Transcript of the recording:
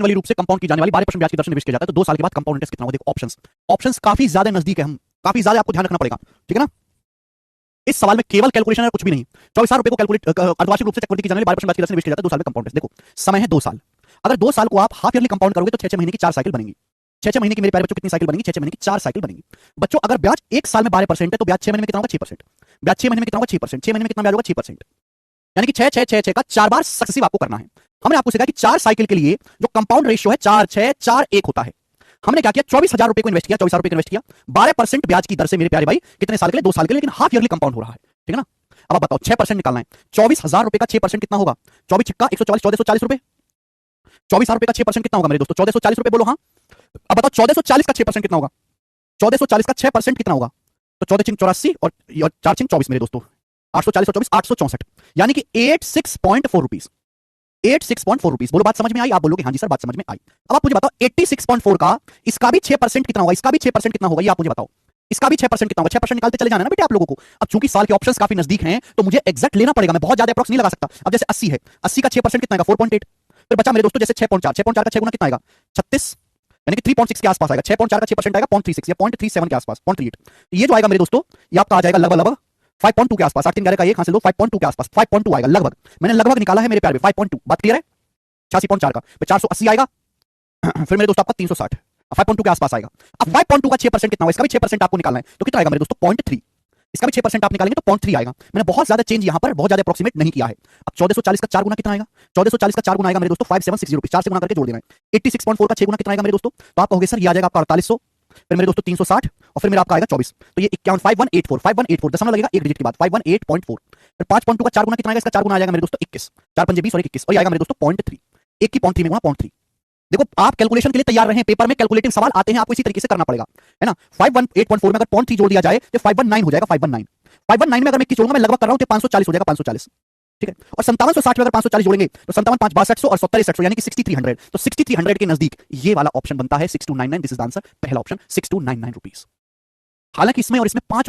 वाली रूप से कंपाउंड की जाने वाली 12% ब्याज की दर से निवेश किया जाता है, तो 2 साल के बाद कंपाउंड इंटरेस्ट कितना होगा? देखो ऑप्शंस, ऑप्शंस काफी ज्यादा नजदीक है, हम काफी ज्यादा आपको ध्यान रखना पड़ेगा, ठीक है ना। इस सवाल में केवल कैलकुलेशन है, कुछ भी नहीं। 24,000 रुपए को कैलकुलेट अर्धवार्षिक रूप से चक्रवृद्धि की जाने वाली 12% ब्याज की दर से निवेश किया जाता है 2 साल में कंपाउंड इंटरेस्ट। देखो समय है 2 साल, अगर 2 साल को आप हाफ ईयरली कंपाउंड करोगे तो 6 महीने की 4 साइकिल बनेंगी। 6 महीने की मेरे प्यारे बच्चों कितनी साइकिल बनेगी? 6 महीने की 4 साइकिल बनेगी। बच्चों अगर ब्याज 1 साल में 12% है तो ब्याज 6 महीने में कितना होगा? 6%। ब्याज 6 महीने में कितना होगा? 6%। 6 महीने में कितना ब्याज होगा? 6%। यानी कि 6 6 6 6 का 4 बार सक्सेसिव आपको करना है। हमने आपको सिखाया कि 4 साइकिल के लिए जो कंपाउंड रेशियो है 4 6 4 1 होता है। हमने क्या किया? 24,000 रुपए को इन्वेस्ट किया, 24,000 रुपए को इन्वेस्ट किया 12% ब्याज की दर से मेरे प्यारे भाई, कितने साल के लिए? 2 साल के लिए, लेकिन हाफ ईयरली कंपाउंड हो रहा है, ठीक है ना। अब आप बताओ 6% निकालना है, 24,000 रुपए का 6% कितना होगा? 24 छिक्का 144, 1440 रुपए। 24,000 रुपए का 6% कितना होगा मेरे दोस्तों? 1440 रुपए, बोलो हाँ। अब बताओ 1440 का 6% कितना होगा? 1440 का 6% कितना होगा? तो 14 छिंग 84 और 4 छिंग 24 मेरे दोस्तों, 840 और 24 864, यानी कि 86.4 रुपीज। 86.4 रुपीज। बोलो बात समझ में आई? आप बोलोगे हाँ जी सर बात समझ में आई। अब आप मुझे बताओ 86.4 का इसका भी 6% कितना होगा? इसका भी 6% कितना होगा? ये आप मुझे बताओ। इसका भी 6% कितना होगा? 6% निकालते चले जाना ना बेटे आप लोगों को। अब चूंकि साल के ऑप्शंस काफी नजदीक हैं तो मुझे एग्जैक्ट लेना पड़ेगा, मैं बहुत ज्यादा अप्रॉक्स नहीं लगा सकता। अब जैसे 80 है, 80 का 6% कितना आएगा? 4.8। फिर बचा मेरे दोस्तों जैसे 6.4, 6.4 का 6 गुना कितना आएगा? 36, यानी कि 3.6 के आसपास आएगा। 6.4 का 6% आएगा 0.36 या 0.37 के आसपास, 0.38। ये जो आएगा मेरे दोस्तों ये आपका आ जाएगा लगभग 5.2 के आसपास। 8 3 11 का 1 हां से लो, 5.2 के आसपास, 5.2 आएगा लगभग। मैंने लगभग निकाला है मेरे प्यारे, 5.2। बात क्लियर है? 86.4 का 480 आएगा। फिर मेरे दोस्तों आपका 360, 5.2 के आसपास आएगा। अब 5.2 का 6% कितना होगा? इसका भी 6% आपको निकालना है, तो कितना आएगा मेरे दोस्तों? 0.3। इसका भी 6% आप निकालेंगे तो 0.3 आएगा। मैंने बहुत ज्यादा चेंज यहां पर बहुत ज्यादा अप्रोक्सीमेट नहीं किया है। अब 1440 का 4 गुना कितना आएगा? 1440 का 4 गुना आएगा मेरे दोस्तों 5760 रुपीस, 4 से गुना करके जोड़ देना है। 86.4 का 6 गुना कितना आएगा मेरे दोस्तों? तो आप कहोगे सर ये आ जाएगा आपका 4800, फिर मेरे दोस्तों 360 और फिर मेरा आपका आएगा 24, तो ये 5184 दशमलव लगेगा एक डिजिट के बाद 518.4। फिर 5.2 का 4 गुना कितना आएगा? इसका 4 गुना आ जाएगा मेरे दोस्तों 21, 4 पंजे 20 और 21, और ये आएगा मेरे दोस्तों 0.3। एक की 0.3 में गुना 0.3। देखो आप कैलकुलेशन के लिए तैयार रहे, पेपर में कैलकुलेटिंग सवाल आते हैं, आपको इसी तरीके से करना पड़ेगा, है ना। 518.4 में अगर 0.3 जोड़ दिया जाए तो 519 हो जाएगा। 519 में अगर मैं 21 जोड़ूंगा, मैं लगभग कर रहा हूं, तो 540 हो जाएगा, 540, ठीक है। और 5760 में अगर 540 जोड़ेंगे तो 57 5 6200 और 67 यानी कि 6300, तो 6300 के नजदीक ये वाला ऑप्शन बनता है 6299। दिस इज द आंसर, पहला ऑप्शन 6299 रुपीस। हालांकि इसमें और इसमें 5